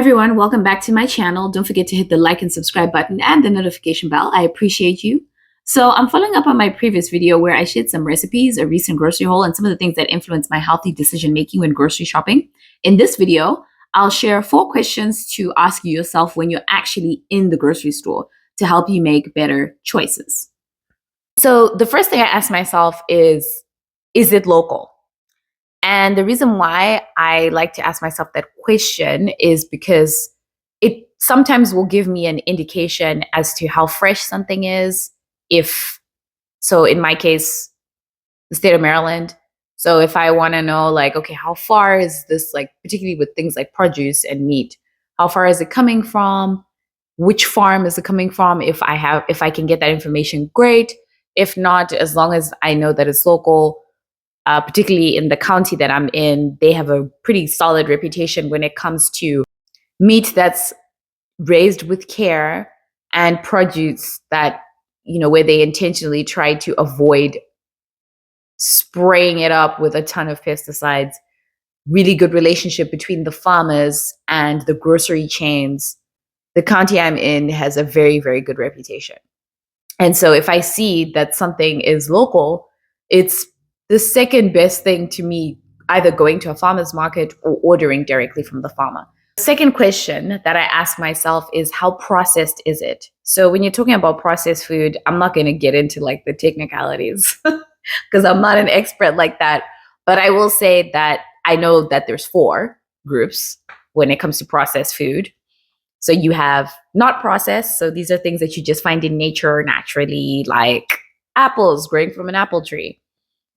everyone, welcome back to my channel. Don't forget to hit the like and subscribe button and the notification bell. I appreciate you. So I'm following up on my previous video where I shared some recipes, a recent grocery haul, and some of the things that influence my healthy decision making when grocery shopping. In this video, I'll share 4 questions to ask yourself when you're actually in the grocery store to help you make better choices. So the first thing I ask myself is it local? And the reason why I like to ask myself that question is because it sometimes will give me an indication as to how fresh something is. So in my case, the state of Maryland. So if I want to know, like, okay, how far is this, like, particularly with things like produce and meat, how far is it coming from? Which farm is it coming from? If I can get that information, great. If not, as long as I know that it's local, particularly in the county that I'm in, they have a pretty solid reputation when it comes to meat that's raised with care and produce that, where they intentionally try to avoid spraying it up with a ton of pesticides. Really good relationship between the farmers and the grocery chains. The county I'm in has a very, very good reputation. And so if I see that something is local, it's the second best thing to me, either going to a farmer's market or ordering directly from the farmer. The second question that I ask myself is, how processed is it? So when you're talking about processed food, I'm not going to get into like the technicalities because I'm not an expert like that. But I will say that I know that there's 4 groups when it comes to processed food. So you have not processed. So these are things that you just find in nature naturally, like apples growing from an apple tree.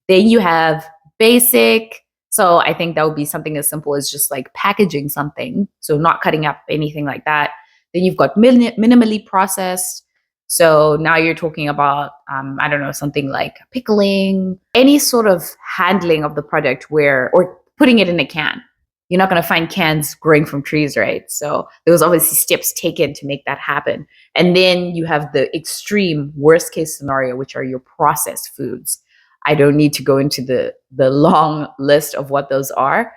Then you have basic. So I think that would be something as simple as just like packaging something. So not cutting up anything like that. Then you've got minimally processed. So now you're talking about, I don't know, something like pickling, any sort of handling of the product or putting it in a can. You're not going to find cans growing from trees, right? So there was obviously steps taken to make that happen. And then you have the extreme worst case scenario, which are your processed foods. I don't need to go into the long list of what those are,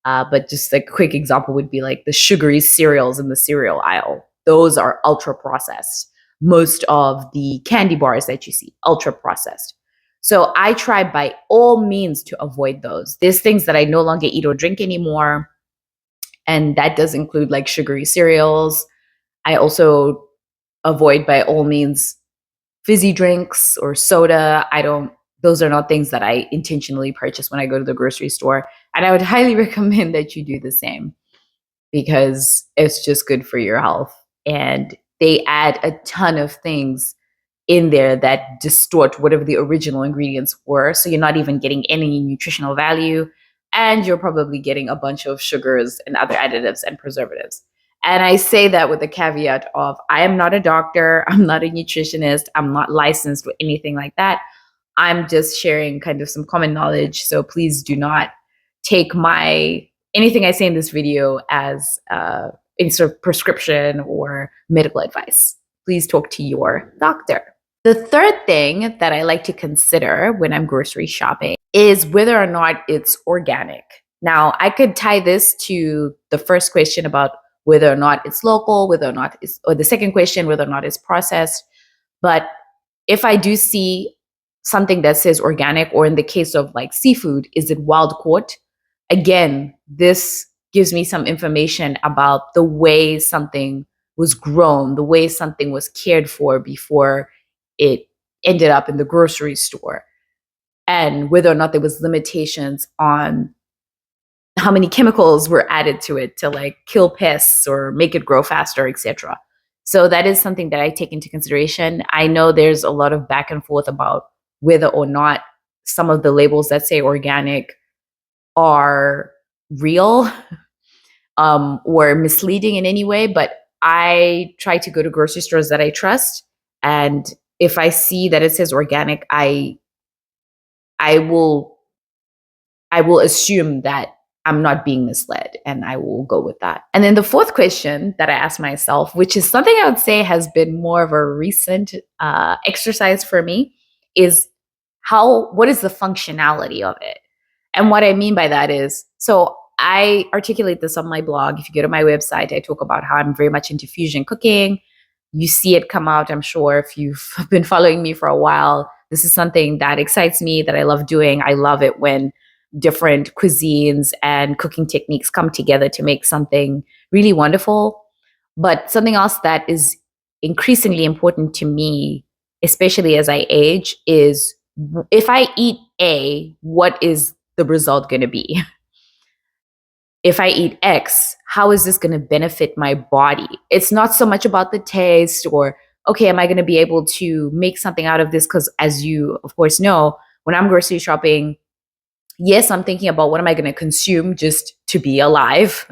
but just a quick example would be like the sugary cereals in the cereal aisle. Those are ultra processed. Most of the candy bars that you see, ultra processed. So I try by all means to avoid those. There's things that I no longer eat or drink anymore. And that does include like sugary cereals. I also avoid by all means fizzy drinks or soda. Those are not things that I intentionally purchase when I go to the grocery store. And I would highly recommend that you do the same because it's just good for your health. And they add a ton of things in there that distort whatever the original ingredients were. So you're not even getting any nutritional value, and you're probably getting a bunch of sugars and other additives and preservatives. And I say that with the caveat of, I am not a doctor, I'm not a nutritionist, I'm not licensed or anything like that. I'm just sharing kind of some common knowledge. So please do not take anything I say in this video as any sort of prescription or medical advice. Please talk to your doctor. The third thing that I like to consider when I'm grocery shopping is whether or not it's organic. Now, I could tie this to the first question about whether or not it's local, or the second question, whether or not it's processed. But if I do see something that says organic, or in the case of like seafood, is it wild caught? Again, this gives me some information about the way something was grown, the way something was cared for before it ended up in the grocery store, and whether or not there was limitations on how many chemicals were added to it to like kill pests or make it grow faster, etc. So that is something that I take into consideration. I know there's a lot of back and forth about whether or not some of the labels that say organic are real or misleading in any way, but I try to go to grocery stores that I trust, and if I see that it says organic, I will assume that I'm not being misled, and I will go with that. And then the fourth question that I ask myself, which is something I would say has been more of a recent exercise for me, is what is the functionality of it? And what I mean by that is, so I articulate this on my blog. If you go to my website, I talk about how I'm very much into fusion cooking. You see it come out, I'm sure, if you've been following me for a while. This is something that excites me, that I love doing. I love it when different cuisines and cooking techniques come together to make something really wonderful. But something else that is increasingly important to me, especially as I age, is if I eat A, what is the result going to be? If I eat X, how is this going to benefit my body? It's not so much about the taste or, okay, am I going to be able to make something out of this? Because as you, of course, know, when I'm grocery shopping, yes, I'm thinking about what am I going to consume just to be alive.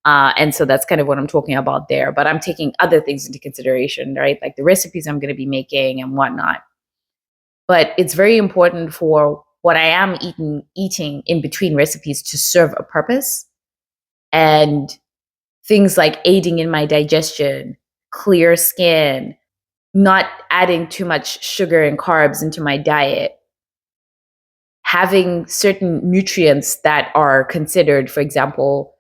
And so that's kind of what I'm talking about there. But I'm taking other things into consideration, right? Like the recipes I'm going to be making and whatnot. But it's very important for what I am eating in between recipes to serve a purpose. And things like aiding in my digestion, clear skin, not adding too much sugar and carbs into my diet, having certain nutrients that are considered, for example,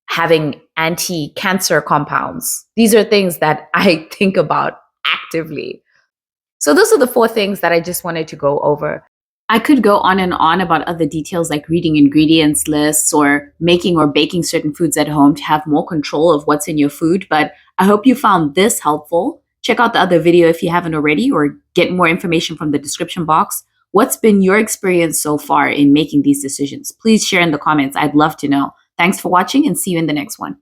having anti-cancer compounds. These are things that I think about actively. So those are the 4 things that I just wanted to go over. I could go on and on about other details like reading ingredients lists or making or baking certain foods at home to have more control of what's in your food, but I hope you found this helpful. Check out the other video if you haven't already, or get more information from the description box. What's been your experience so far in making these decisions? Please share in the comments. I'd love to know. Thanks for watching and see you in the next one.